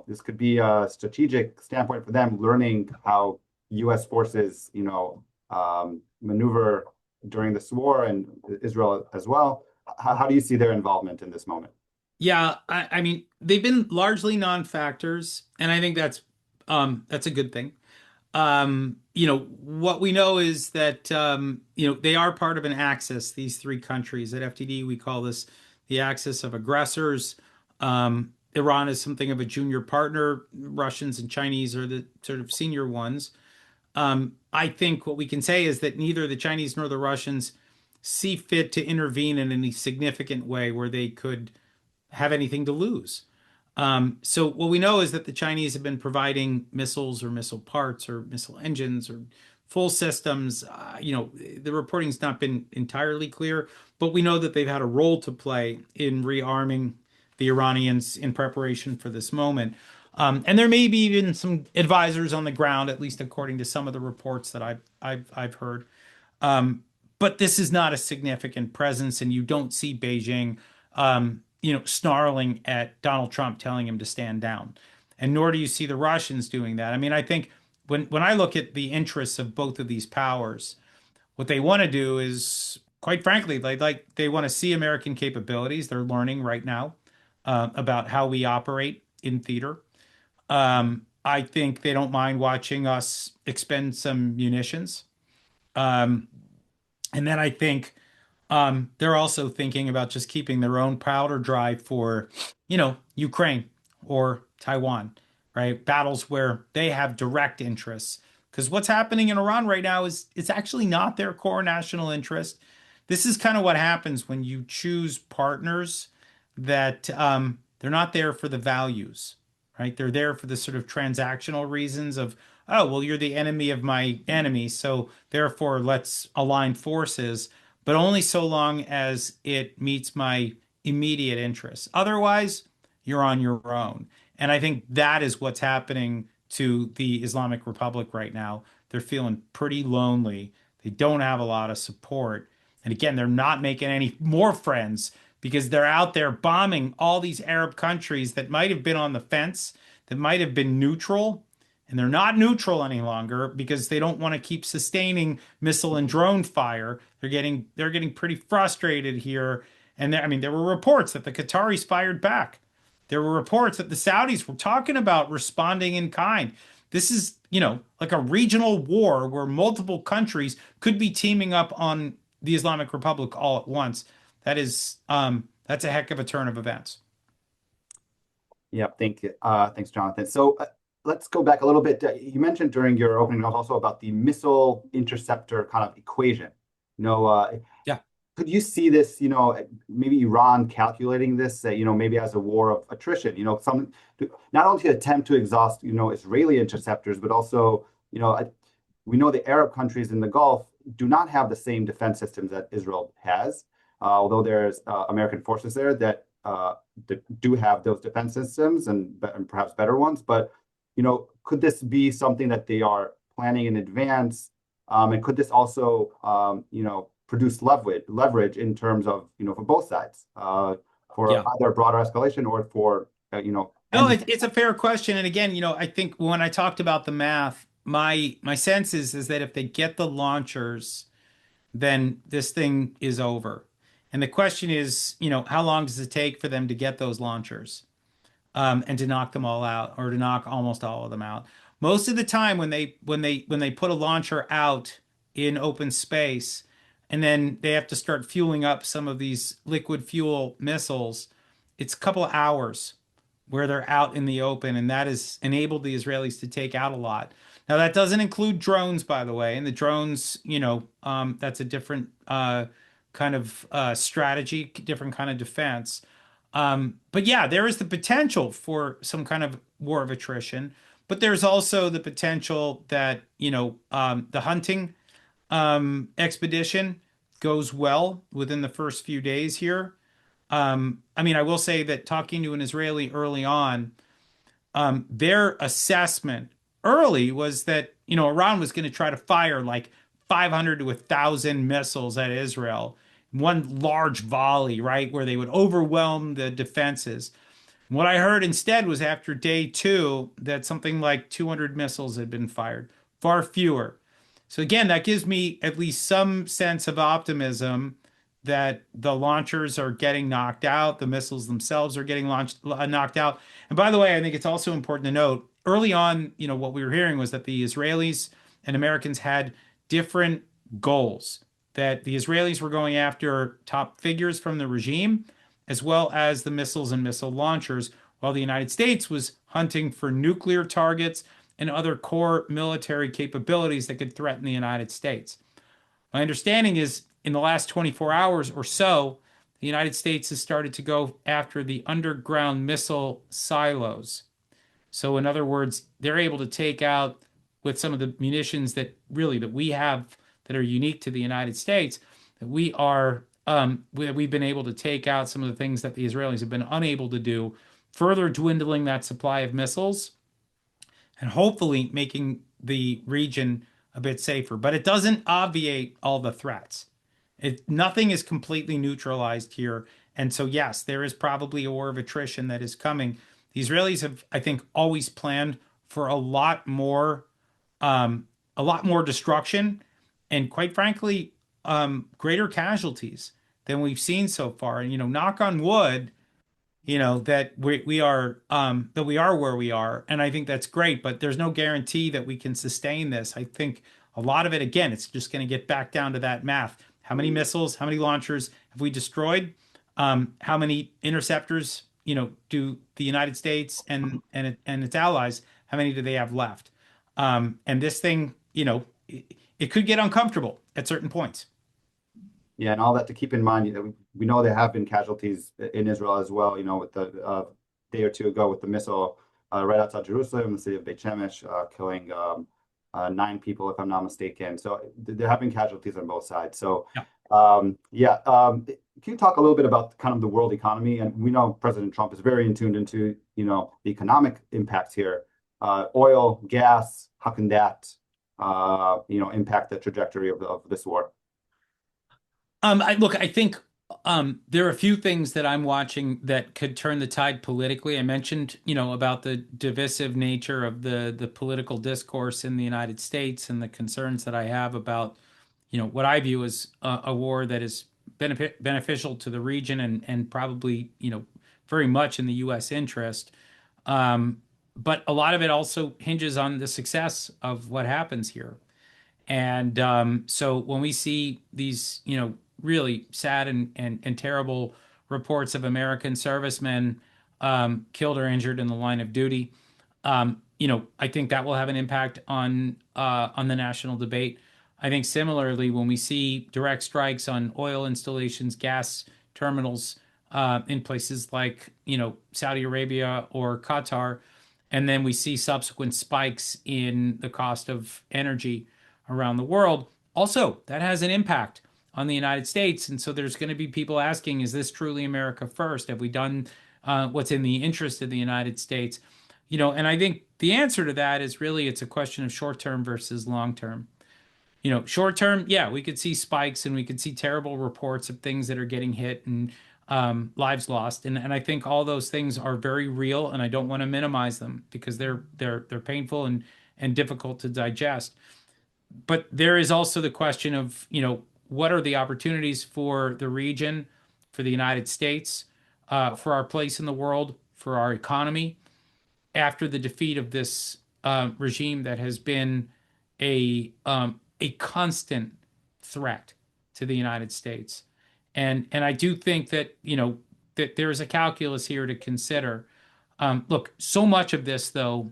This could be a strategic standpoint for them, learning how U.S. forces, maneuver during this war, and Israel as well. How do you see their involvement in this moment? Yeah, I mean, they've been largely non-factors, and I think that's a good thing. What we know is that they are part of an axis, these three countries. At FTD, we call this the axis of aggressors. Iran is something of a junior partner. Russians and Chinese are the sort of senior ones. I think what we can say is that neither the Chinese nor the Russians see fit to intervene in any significant way where they could have anything to lose. So what we know is that the Chinese have been providing missiles or missile parts or missile engines or full systems. The reporting's not been entirely clear, but we know that they've had a role to play in rearming the Iranians in preparation for this moment. And there may be even some advisors on the ground, at least according to some of the reports that I've heard. But this is not a significant presence, and you don't see Beijing, snarling at Donald Trump, telling him to stand down, and nor do you see the Russians doing that. I mean, I think when I look at the interests of both of these powers, what they want to do is, quite frankly, they want to see American capabilities. They're learning right now about how we operate in theater. I think they don't mind watching us expend some munitions. Um, and then I think they're also thinking about just keeping their own powder dry for, Ukraine or Taiwan, right? Battles where they have direct interests. Because what's happening in Iran right now is it's actually not their core national interest. This is kind of what happens when you choose partners that they're not there for the values, right? They're there for the sort of transactional reasons of, oh, well, you're the enemy of my enemy, so therefore let's align forces, but only so long as it meets my immediate interests. Otherwise, you're on your own. And I think that is what's happening to the Islamic Republic right now. they're feeling pretty lonely. They don't have a lot of support. And again, they're not making any more friends because they're out there bombing all these Arab countries that might have been on the fence, that might have been neutral, and they're not neutral any longer because they don't want to keep sustaining missile and drone fire. They're getting pretty frustrated here. And I mean, there were reports that the Qataris fired back. There were reports that the Saudis were talking about responding in kind. This is, like a regional war where multiple countries could be teaming up on the Islamic Republic all at once. That's a heck of a turn of events. Yeah, thank you. Thanks, Jonathan. So let's go back a little bit. You mentioned during your opening notes also about the missile interceptor kind of equation. You know, Yeah. could you see this, maybe Iran calculating this, maybe as a war of attrition, not only to attempt to exhaust, Israeli interceptors, but also, we know the Arab countries in the Gulf do not have the same defense systems that Israel has, although there's American forces there that do have those defense systems and perhaps better ones. But, could this be something that they are planning in advance? And could this also, produce leverage in terms of, for both sides, for Yeah. either broader escalation or for, No, ending? it's a fair question. And again, I think when I talked about the math, my sense is that if they get the launchers, then this thing is over. And the question is, how long does it take for them to get those launchers? And to knock them all out, or to knock almost all of them out. Most of the time, when they put a launcher out in open space, and then they have to start fueling up some of these liquid fuel missiles, it's a couple of hours where they're out in the open, and that has enabled the Israelis to take out a lot. Now, that doesn't include drones, by the way, and the drones, that's a different kind of strategy, different kind of defense. But yeah, there is the potential for some kind of war of attrition, but there's also the potential that, the hunting expedition goes well within the first few days here. I mean, I will say that talking to an Israeli early on, their assessment early was that, Iran was going to try to fire like 500 to 1,000 missiles at Israel, one large volley, right, where they would overwhelm the defenses. What I heard instead was after day two that something like 200 missiles had been fired, far fewer. So again, that gives me at least some sense of optimism that the launchers are getting knocked out, the missiles themselves are getting knocked out. And by the way, I think it's also important to note early on, what we were hearing was that the Israelis and Americans had different goals, that the Israelis were going after top figures from the regime, as well as the missiles and missile launchers, while the United States was hunting for nuclear targets and other core military capabilities that could threaten the United States. My understanding is in the last 24 hours or so, the United States has started to go after the underground missile silos. So, in other words, they're able to take out with some of the munitions that we have that are unique to the United States, that we've been able to take out some of the things that the Israelis have been unable to do, further dwindling that supply of missiles and hopefully making the region a bit safer. But it doesn't obviate all the threats. Nothing is completely neutralized here. And so, yes, there is probably a war of attrition that is coming. The Israelis have, I think, always planned for a lot more destruction, and quite frankly, greater casualties than we've seen so far. And knock on wood, that we are where we are, and I think that's great. But there's no guarantee that we can sustain this. I think a lot of it, again, it's just going to get back down to that math. How many missiles, how many launchers have we destroyed? How many interceptors, do the United States and its allies, how many do they have left? And this thing, it could get uncomfortable at certain points. Yeah, and all that to keep in mind, we know there have been casualties in Israel as well, with the day or two ago with the missile right outside Jerusalem, the city of Beit Shemesh, killing 9 people, if I'm not mistaken. So there have been casualties on both sides. So, Yeah. Can you talk a little bit about kind of the world economy? And we know President Trump is very in tuned into, the economic impacts here. Oil, gas, how can that impact the trajectory of this war? I think there are a few things that I'm watching that could turn the tide politically. I mentioned, about the divisive nature of the political discourse in the United States and the concerns that I have about, what I view as a war that is beneficial to the region and probably, very much in the U.S. interest. But a lot of it also hinges on the success of what happens here. And so when we see these, really sad and terrible reports of American servicemen killed or injured in the line of duty, I think that will have an impact on the national debate. I think similarly, when we see direct strikes on oil installations, gas terminals in places like, Saudi Arabia or Qatar, and then we see subsequent spikes in the cost of energy around the world. Also, that has an impact on the United States. And so there's going to be people asking, is this truly America first? Have we done what's in the interest of the United States? And I think the answer to that is really it's a question of short term versus long term. Short term, yeah, we could see spikes and we could see terrible reports of things that are getting hit and lives lost. And I think all those things are very real, and I don't want to minimize them because they're painful and difficult to digest. But there is also the question of, what are the opportunities for the region, for the United States, for our place in the world, for our economy after the defeat of this regime that has been a constant threat to the United States. And I do think that, that there is a calculus here to consider. Look, so much of this, though,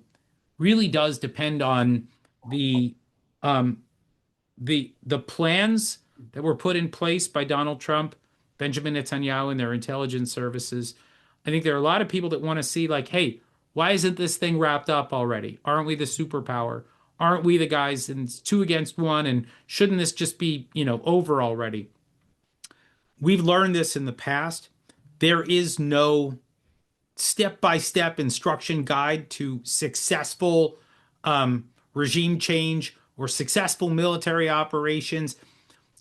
really does depend on the um, the plans that were put in place by Donald Trump, Benjamin Netanyahu, and their intelligence services. I think there are a lot of people that want to see, like, hey, why isn't this thing wrapped up already? Aren't we the superpower? Aren't we the guys and it's two against one? And shouldn't this just be, over already? We've learned this in the past. There is no step-by-step instruction guide to successful regime change or successful military operations.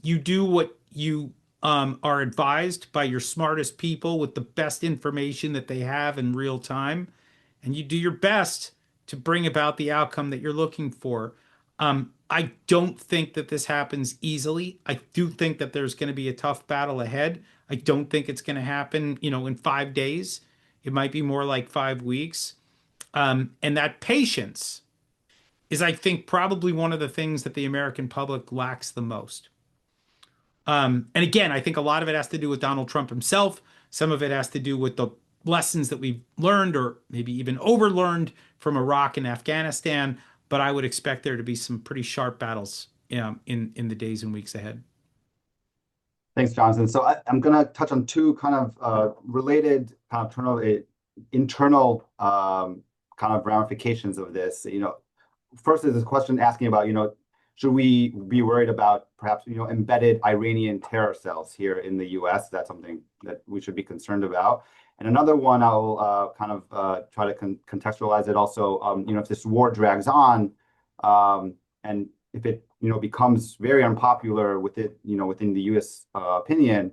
You do what you are advised by your smartest people with the best information that they have in real time, and you do your best to bring about the outcome that you're looking for. I don't think that this happens easily. I do think that there's going to be a tough battle ahead. I don't think it's going to happen, in 5 days. It might be more like 5 weeks. And that patience is, I think, probably one of the things that the American public lacks the most. And again, I think a lot of it has to do with Donald Trump himself. Some of it has to do with the lessons that we've learned or maybe even overlearned from Iraq and Afghanistan. But I would expect there to be some pretty sharp battles in the days and weeks ahead. Thanks, Jonathan. So I'm going to touch on two kind of related kind of internal kind of ramifications of this. First is this question asking about, should we be worried about perhaps, embedded Iranian terror cells here in the U.S.? That's something that we should be concerned about. And another one, I'll kind of try to contextualize it also, if this war drags on and if it, becomes very unpopular within the U.S. Opinion,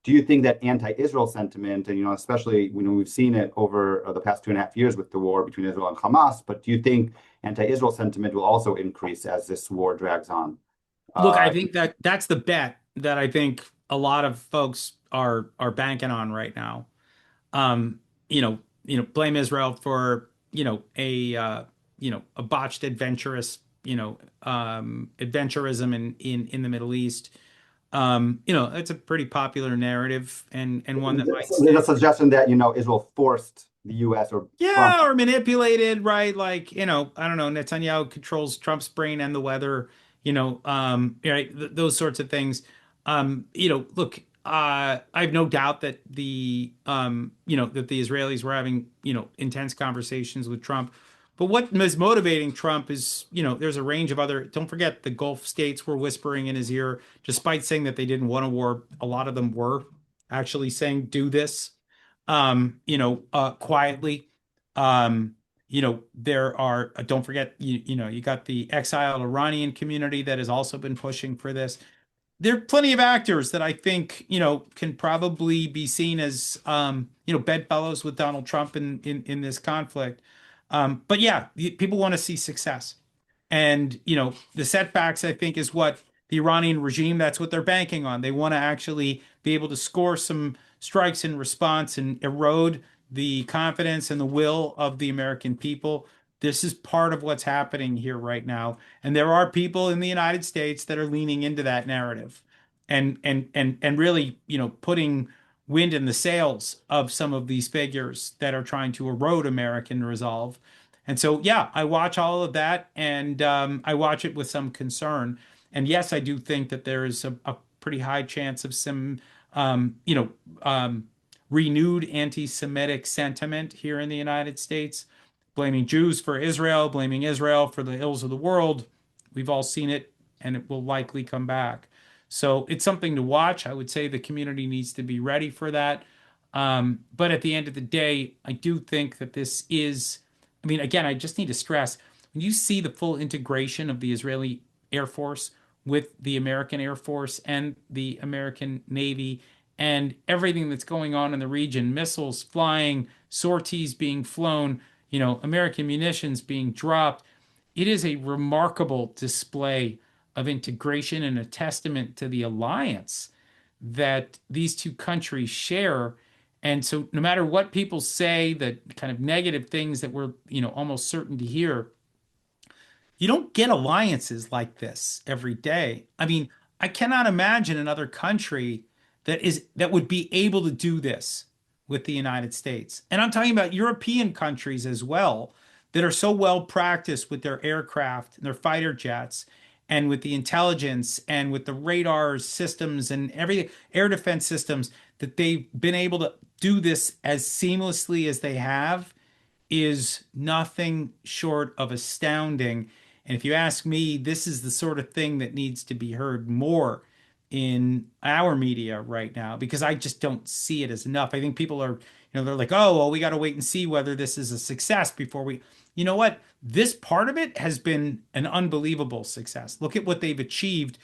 do you think that anti-Israel sentiment, and especially we've seen it over the past 2.5 years with the war between Israel and Hamas, but do you think anti-Israel sentiment will also increase as this war drags on? Look, I think that that's the bet that I think a lot of folks are banking on right now. Um, blame Israel for, a botched adventurism in the Middle East. It's a pretty popular narrative and one that might There's a stick. suggestion that Israel forced the U.S. or Trump. Yeah, or manipulated, right? Like, I don't know, Netanyahu controls Trump's brain and the weather, right? Those sorts of things. Look, I have no doubt that that the Israelis were having, intense conversations with Trump. But what is motivating Trump is, there's a range of other, don't forget the Gulf states were whispering in his ear, despite saying that they didn't want a war. A lot of them were actually saying, do this, quietly. Um, There are, don't forget, you got the exiled Iranian community that has also been pushing for this. There are plenty of actors that I think, can probably be seen as, bedfellows with Donald Trump in this conflict. But yeah, people want to see success. And, the setbacks, I think, is what the Iranian regime, that's what they're banking on. They want to actually be able to score some strikes in response and erode the confidence and the will of the American people. This is part of what's happening here right now. And there are people in the United States that are leaning into that narrative and really, putting wind in the sails of some of these figures that are trying to erode American resolve. And so, yeah, I watch all of that, and I watch it with some concern. And yes, I do think that there is a pretty high chance of some, um, you know, um, renewed anti-Semitic sentiment here in the United States, blaming Jews for Israel, blaming Israel for the ills of the world. We've all seen it, and it will likely come back. So it's something to watch. I would say the community needs to be ready for that. But at the end of the day, I do think that this is, I mean, again, I just need to stress when you see the full integration of the Israeli Air Force with the American Air Force and the American Navy and everything that's going on in the region, missiles flying, sorties being flown, American munitions being dropped. It is a remarkable display of integration and a testament to the alliance that these two countries share. And so, no matter what people say, the kind of negative things that we're, almost certain to hear, you don't get alliances like this every day. I mean, I cannot imagine another country that would be able to do this with the United States. And I'm talking about European countries as well that are so well practiced with their aircraft and their fighter jets and with the intelligence and with the radar systems and everything, air defense systems, that they've been able to do this as seamlessly as they have is nothing short of astounding. And if you ask me, this is the sort of thing that needs to be heard more in our media right now because I just don't see it as enough. I think people are, they're like, oh, well, we got to wait and see whether this is a success before we, you know what? This part of it has been an unbelievable success. Look at what they've achieved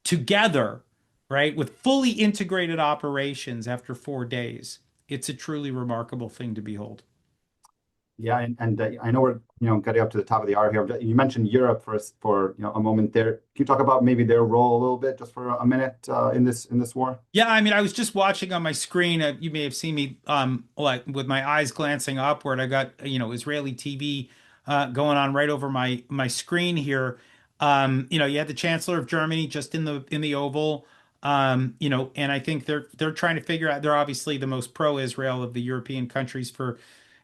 together, right? With fully integrated operations after 4 days. It's a truly remarkable thing to behold. Yeah, and I know we're getting up to the top of the hour here. But you mentioned Europe for a moment there. Can you talk about maybe their role a little bit, just for a minute, in this war? Yeah, I mean, I was just watching on my screen. You may have seen me, like with my eyes glancing upward. I got, Israeli TV going on right over my screen here. You had the Chancellor of Germany just in the Oval. And I think they're trying to figure out. They're obviously the most pro-Israel of the European countries for,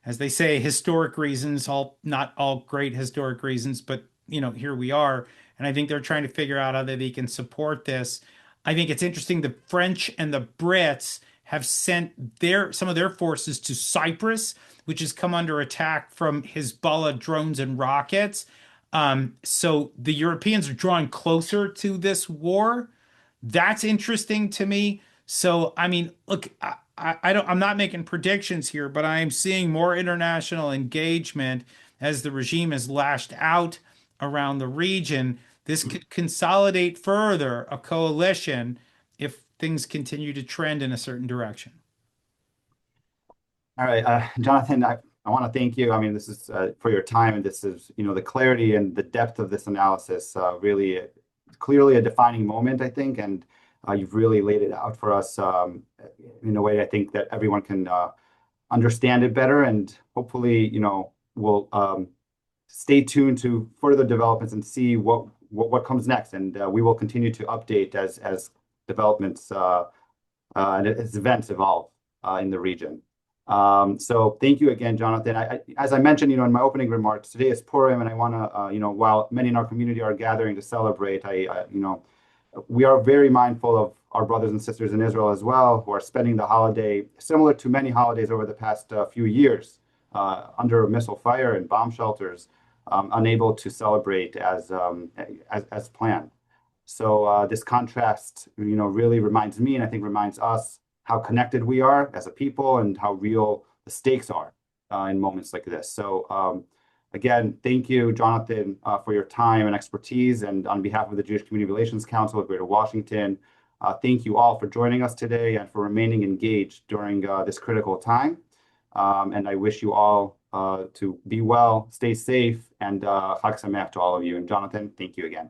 as they say, historic reasons. All not all great historic reasons, but here we are. And I think they're trying to figure out how they can support this. I think it's interesting. The French and the Brits have sent some of their forces to Cyprus, which has come under attack from Hezbollah drones and rockets. So the Europeans are drawing closer to this war. That's interesting to me. So, I mean, look, I'm not making predictions here, but I am seeing more international engagement as the regime has lashed out around the region. This could consolidate further a coalition if things continue to trend in a certain direction. All right, Jonathan, I want to thank you. I mean, this is for your time, and this is, the clarity and the depth of this analysis, really clearly a defining moment, I think, and you've really laid it out for us in a way I think that everyone can understand it better, and hopefully, we'll stay tuned to further developments and see what comes next, and we will continue to update as developments and as events evolve in the region. So thank you again, Jonathan. As I mentioned, in my opening remarks, today is Purim, and I want to, while many in our community are gathering to celebrate, we are very mindful of our brothers and sisters in Israel as well, who are spending the holiday similar to many holidays over the past few years, under missile fire and bomb shelters, unable to celebrate as planned. So this contrast, really reminds me, and I think reminds us, how connected we are as a people and how real the stakes are. in moments like this. So again, thank you, Jonathan, for your time and expertise. And on behalf of the Jewish Community Relations Council of Greater Washington, thank you all for joining us today and for remaining engaged during this critical time. And I wish you all to be well, stay safe, and Chag Sameach to all of you. And Jonathan, thank you again.